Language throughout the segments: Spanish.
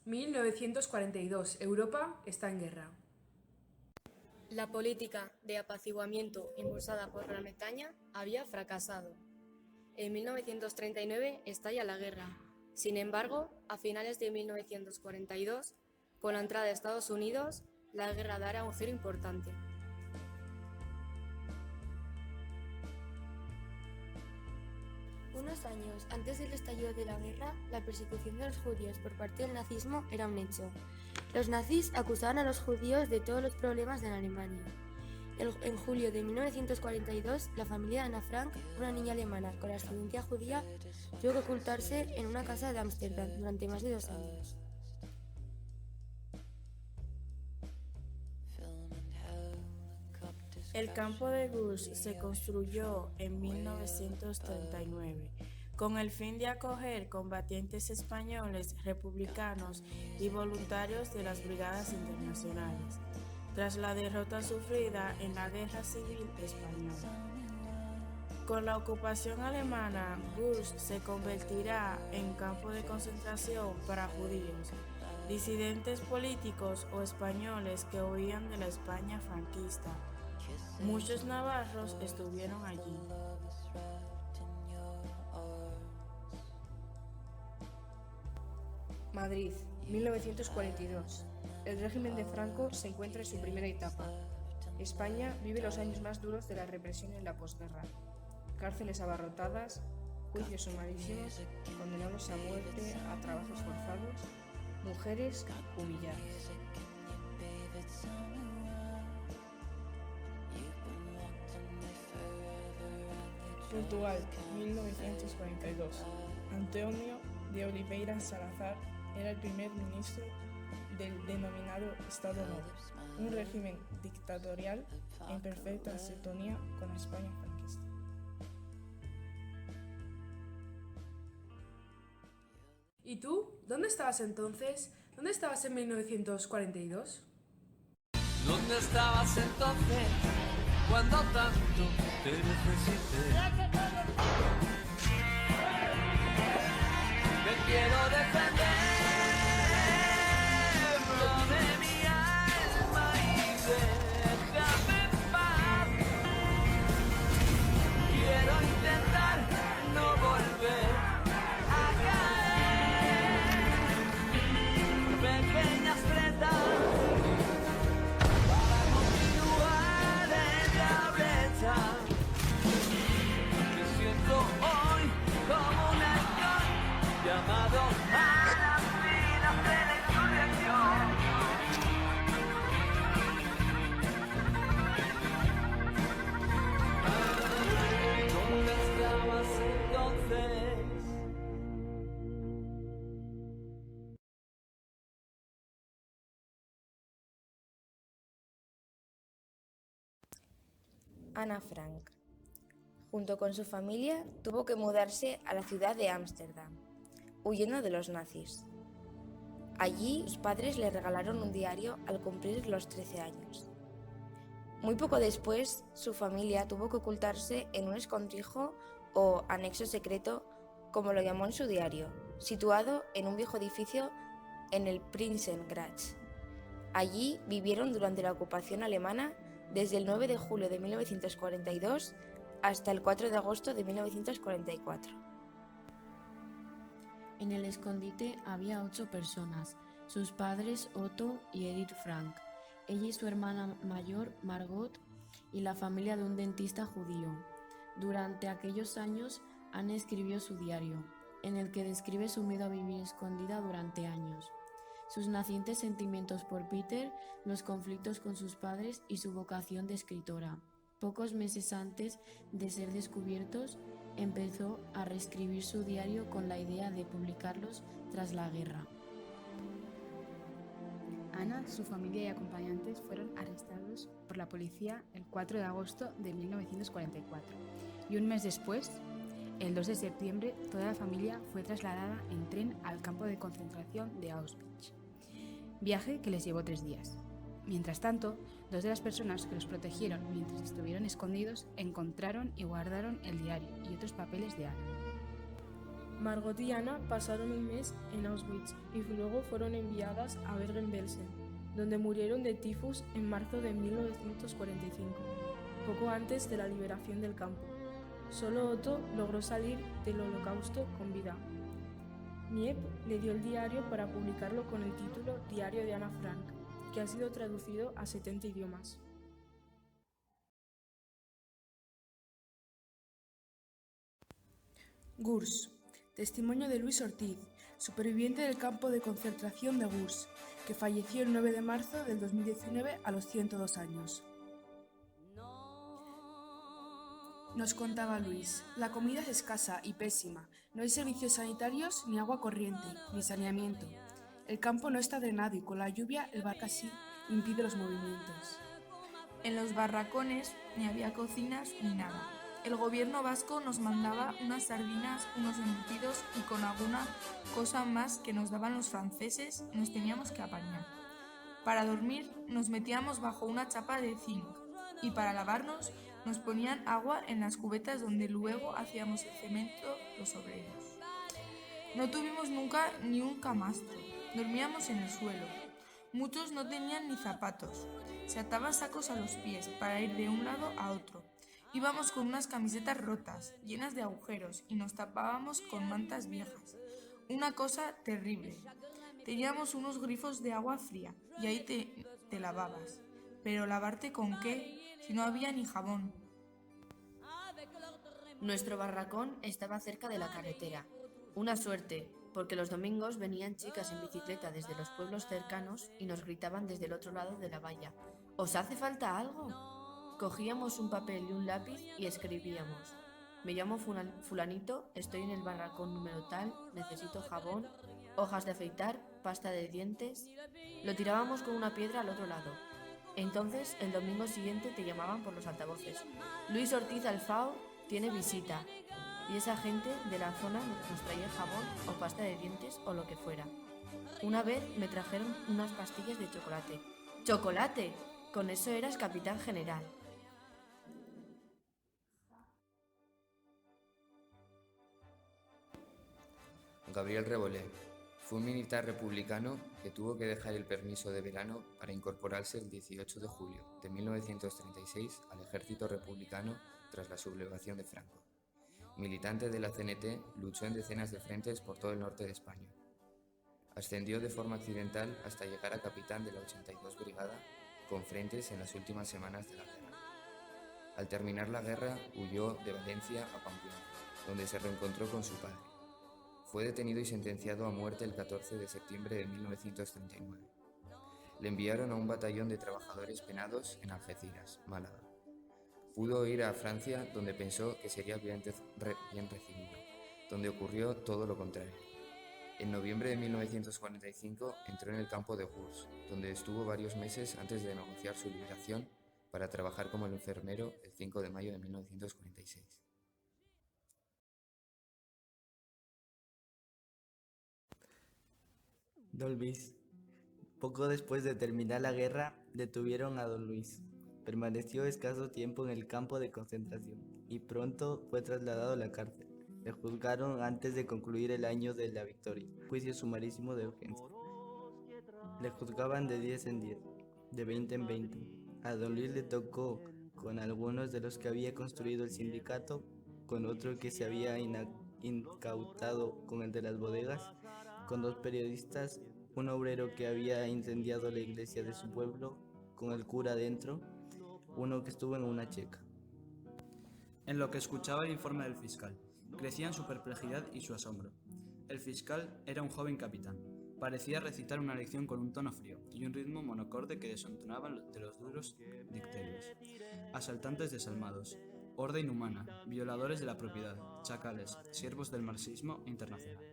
1942. Europa está en guerra. La política de apaciguamiento impulsada por Gran Bretaña había fracasado. En 1939 estalla la guerra. Sin embargo, a finales de 1942, con la entrada de Estados Unidos, la guerra dará un giro importante. Unos años antes del estallido de la guerra, la persecución de los judíos por parte del nazismo era un hecho. Los nazis acusaban a los judíos de todos los problemas de la Alemania. En julio de 1942, la familia de Anna Frank, una niña alemana con ascendencia judía, tuvo que ocultarse en una casa de Ámsterdam durante más de 2 años. El campo de Gurs se construyó en 1939 con el fin de acoger combatientes españoles, republicanos y voluntarios de las brigadas internacionales, tras la derrota sufrida en la Guerra Civil Española. Con la ocupación alemana, Gurs se convertirá en campo de concentración para judíos, disidentes políticos o españoles que huían de la España franquista. Muchos navarros estuvieron allí. Madrid, 1942. El régimen de Franco se encuentra en su primera etapa. España vive los años más duros de la represión en la posguerra. Cárceles abarrotadas, juicios sumarísimos, condenados a muerte, a trabajos forzados, mujeres humilladas. Portugal, 1942. António de Oliveira Salazar era el primer ministro del denominado Estado Novo, un régimen dictatorial en perfecta sintonía con la España franquista. ¿Y tú? ¿Dónde estabas entonces? ¿Dónde estabas en 1942? ¿Dónde estabas entonces cuando tanto te necesité? Te quiero defender de mi alma y déjame en paz. Quiero intentar no volver a caer. Pequeñas tretas para continuar en la brecha. Me siento hoy como un halcón llamado a las filas de la insurrección. ¿Dónde estabas entonces? Anna Frank. Junto con su familia, tuvo que mudarse a la ciudad de Ámsterdam, huyendo de los nazis. Allí, sus padres le regalaron un diario al cumplir los 13 años. Muy poco después, su familia tuvo que ocultarse en un escondrijo o anexo secreto, como lo llamó en su diario, situado en un viejo edificio en el Prinsengracht. Allí vivieron durante la ocupación alemana desde el 9 de julio de 1942 hasta el 4 de agosto de 1944. En el escondite había 8 personas, sus padres Otto y Edith Frank, ella y su hermana mayor Margot y la familia de un dentista judío. Durante aquellos años, Anne escribió su diario, en el que describe su miedo a vivir escondida durante años, sus nacientes sentimientos por Peter, los conflictos con sus padres y su vocación de escritora. Pocos meses antes de ser descubiertos, empezó a reescribir su diario con la idea de publicarlos tras la guerra. Anna, su familia y acompañantes fueron arrestados por la policía el 4 de agosto de 1944 y un mes después, el 2 de septiembre, toda la familia fue trasladada en tren al campo de concentración de Auschwitz, viaje que les llevó 3 días. Mientras tanto, 2 de las personas que los protegieron mientras estuvieron escondidos encontraron y guardaron el diario y otros papeles de Anna. Margot y Ana pasaron un mes en Auschwitz y luego fueron enviadas a Bergen-Belsen, donde murieron de tifus en marzo de 1945, poco antes de la liberación del campo. Solo Otto logró salir del Holocausto con vida. Miep le dio el diario para publicarlo con el título Diario de Ana Frank, que ha sido traducido a 70 idiomas. Gurs. Testimonio de Luis Ortiz, superviviente del campo de concentración de Gurs, que falleció el 9 de marzo del 2019 a los 102 años. Nos contaba Luis, la comida es escasa y pésima, no hay servicios sanitarios, ni agua corriente, ni saneamiento. El campo no está drenado y con la lluvia el barco casi impide los movimientos. En los barracones ni había cocinas ni nada. El gobierno vasco nos mandaba unas sardinas, unos embutidos y con alguna cosa más que nos daban los franceses nos teníamos que apañar. Para dormir nos metíamos bajo una chapa de zinc y para lavarnos nos ponían agua en las cubetas donde luego hacíamos el cemento los obreros. No tuvimos nunca ni un camastro, dormíamos en el suelo. Muchos no tenían ni zapatos, se ataban sacos a los pies para ir de un lado a otro. Íbamos con unas camisetas rotas, llenas de agujeros, y nos tapábamos con mantas viejas. Una cosa terrible. Teníamos unos grifos de agua fría, y ahí te lavabas. Pero ¿lavarte con qué? Si no había ni jabón. Nuestro barracón estaba cerca de la carretera. Una suerte, porque los domingos venían chicas en bicicleta desde los pueblos cercanos y nos gritaban desde el otro lado de la valla: ¿os hace falta algo? Cogíamos un papel y un lápiz y escribíamos: me llamo fulanito, estoy en el barracón número tal, necesito jabón, hojas de afeitar, pasta de dientes. Lo tirábamos con una piedra al otro lado. Entonces, el domingo siguiente te llamaban por los altavoces: Luis Ortiz Alfao tiene visita. Y esa gente de la zona nos traía jabón o pasta de dientes o lo que fuera. Una vez me trajeron unas pastillas de chocolate. ¡Chocolate! Con eso eras capitán general. Gabriel Rebollet fue un militar republicano que tuvo que dejar el permiso de verano para incorporarse el 18 de julio de 1936 al ejército republicano tras la sublevación de Franco. Militante de la CNT, luchó en decenas de frentes por todo el norte de España. Ascendió de forma accidental hasta llegar a capitán de la 82 Brigada, con frentes en las últimas semanas de la guerra. Al terminar la guerra, huyó de Valencia a Pamplona, donde se reencontró con su padre. Fue detenido y sentenciado a muerte el 14 de septiembre de 1939. Le enviaron a un batallón de trabajadores penados en Algeciras, Málaga. Pudo ir a Francia, donde pensó que sería bien recibido, donde ocurrió todo lo contrario. En noviembre de 1945 entró en el campo de Gurs, donde estuvo varios meses antes de negociar su liberación para trabajar como enfermero el 5 de mayo de 1946. Don Luis. Poco después de terminar la guerra, detuvieron a Don Luis. Permaneció escaso tiempo en el campo de concentración y pronto fue trasladado a la cárcel. Le juzgaron antes de concluir el año de la victoria, juicio sumarísimo de urgencia. Le juzgaban de 10 en 10, de 20 en 20. A Don Luis le tocó con algunos de los que había construido el sindicato, con otro que se había incautado con el de las bodegas, con 2 periodistas, un obrero que había incendiado la iglesia de su pueblo, con el cura dentro, uno que estuvo en una checa. En lo que escuchaba el informe del fiscal, crecían su perplejidad y su asombro. El fiscal era un joven capitán. Parecía recitar una lección con un tono frío y un ritmo monocorde que desentonaban de los duros dicterios. Asaltantes desalmados, horda inhumana, violadores de la propiedad, chacales, siervos del marxismo internacional.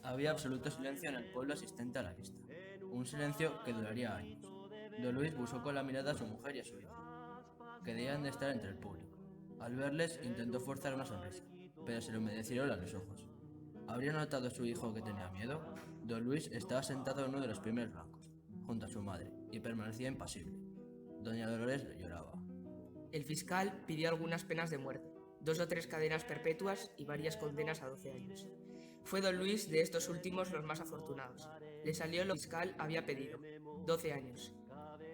Había absoluto silencio en el pueblo asistente a la vista. Un silencio que duraría años. Don Luis buscó con la mirada a su mujer y a su hijo, que debían de estar entre el público. Al verles intentó forzar una sonrisa, pero se le humedecieron los ojos. ¿Habría notado su hijo que tenía miedo? Don Luis estaba sentado en uno de los primeros bancos, junto a su madre, y permanecía impasible. Doña Dolores lloraba. El fiscal pidió algunas penas de muerte, 2 o 3 cadenas perpetuas y varias condenas a 12 años. Fue don Luis de estos últimos los más afortunados. Le salió lo que el fiscal había pedido, 12 años,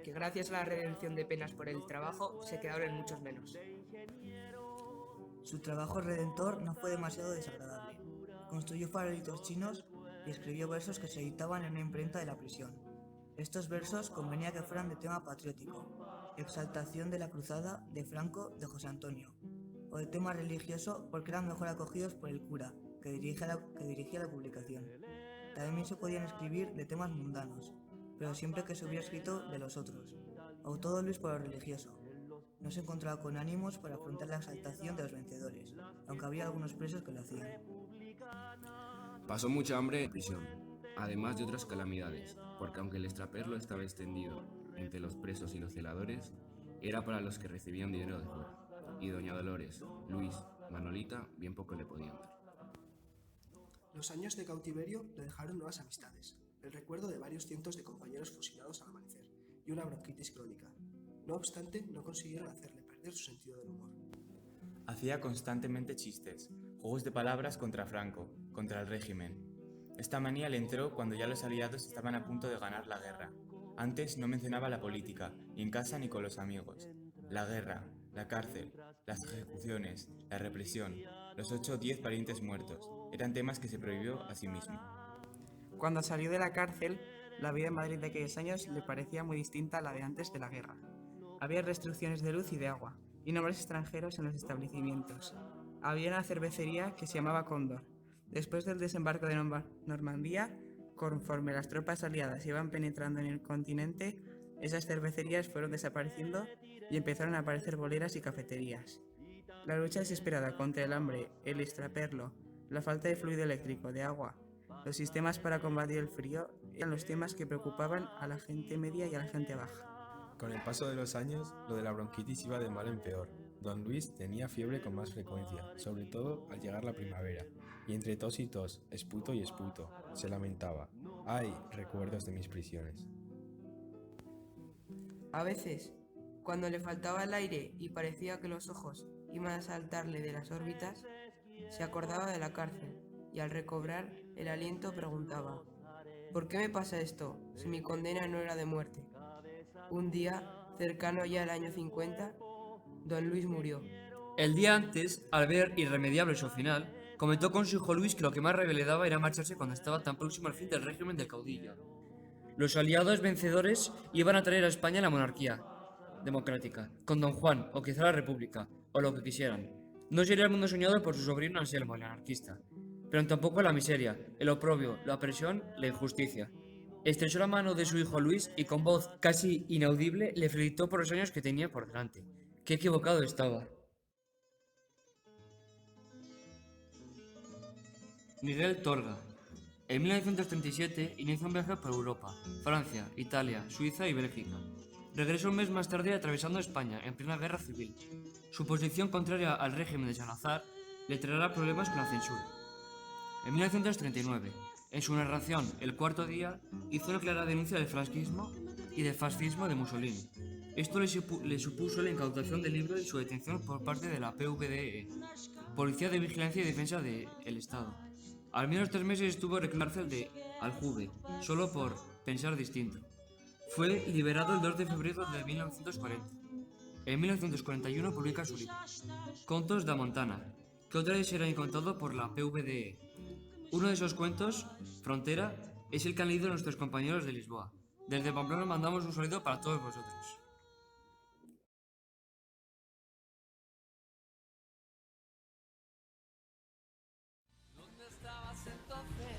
que gracias a la redención de penas por el trabajo se quedaron en muchos menos. Su trabajo redentor no fue demasiado desagradable. Construyó farolitos chinos y escribió versos que se editaban en una imprenta de la prisión. Estos versos convenía que fueran de tema patriótico, exaltación de la cruzada de Franco de José Antonio, o de tema religioso porque eran mejor acogidos por el cura que dirigía la publicación. También se podían escribir de temas mundanos, pero siempre que se hubiera escrito de los otros. Optó don Luis por lo religioso. No se encontraba con ánimos para afrontar la exaltación de los vencedores, aunque había algunos presos que lo hacían. Pasó mucha hambre en prisión, además de otras calamidades, porque aunque el extraperlo estaba extendido entre los presos y los celadores, era para los que recibían dinero de fuera, y doña Dolores, Luis, Manolita, bien poco le podían dar. Los años de cautiverio le dejaron nuevas amistades, el recuerdo de varios cientos de compañeros fusilados al amanecer y una bronquitis crónica. No obstante, no consiguieron hacerle perder su sentido del humor. Hacía constantemente chistes, juegos de palabras contra Franco, contra el régimen. Esta manía le entró cuando ya los aliados estaban a punto de ganar la guerra. Antes no mencionaba la política, ni en casa ni con los amigos. La guerra, la cárcel, las ejecuciones, la represión, los 8 o 10 parientes muertos, eran temas que se prohibió a sí mismo. Cuando salió de la cárcel, la vida en Madrid de aquellos años le parecía muy distinta a la de antes de la guerra. Había restricciones de luz y de agua, y nombres extranjeros en los establecimientos. Había una cervecería que se llamaba Cóndor. Después del desembarco de Normandía, conforme las tropas aliadas iban penetrando en el continente, esas cervecerías fueron desapareciendo y empezaron a aparecer boleras y cafeterías. La lucha desesperada contra el hambre, el extraperlo, la falta de fluido eléctrico, de agua, los sistemas para combatir el frío eran los temas que preocupaban a la gente media y a la gente baja. Con el paso de los años, lo de la bronquitis iba de mal en peor. Don Luis tenía fiebre con más frecuencia, sobre todo al llegar la primavera, y entre tos y tos, esputo y esputo, se lamentaba. ¡Ay, recuerdos de mis prisiones! A veces, cuando le faltaba el aire y parecía que los ojos iban a saltarle de las órbitas, se acordaba de la cárcel y al recobrar el aliento preguntaba: ¿por qué me pasa esto si mi condena no era de muerte? Un día, cercano ya al año 50, don Luis murió. El día antes, al ver irremediable su final, comentó con su hijo Luis que lo que más rabia le daba era marcharse cuando estaba tan próximo al fin del régimen del caudillo. Los aliados vencedores iban a traer a España la monarquía democrática, con don Juan, o quizá la república, o lo que quisieran. No sería el mundo soñado por su sobrino Anselmo, el anarquista, pero tampoco la miseria, el oprobio, la opresión, la injusticia. Estrechó la mano de su hijo Luis y con voz casi inaudible le felicitó por los años que tenía por delante. ¡Qué equivocado estaba! Miguel Torga. En 1937 inició un viaje por Europa, Francia, Italia, Suiza y Bélgica. Regresó un mes más tarde atravesando España en plena guerra civil. Su posición contraria al régimen de Salazar le traerá problemas con la censura. En 1939, en su narración El cuarto día, hizo una clara denuncia del franquismo y del fascismo de Mussolini. Esto le supuso la incautación del libro y su detención por parte de la PVDE, Policía de Vigilancia y Defensa del Estado. Al menos 3 meses estuvo en la cárcel de Aljuve, solo por pensar distinto. Fue liberado el 2 de febrero de 1940. En 1941 publica su libro, Contos da Montana, que otra vez será incautado por la PVDE. Uno de esos cuentos, Frontera, es el que han leído nuestros compañeros de Lisboa. Desde Pamplona mandamos un saludo para todos vosotros. ¿Dónde estabas entonces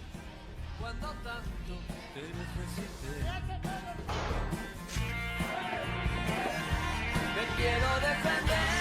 cuando tanto te necesité? Te quiero defender.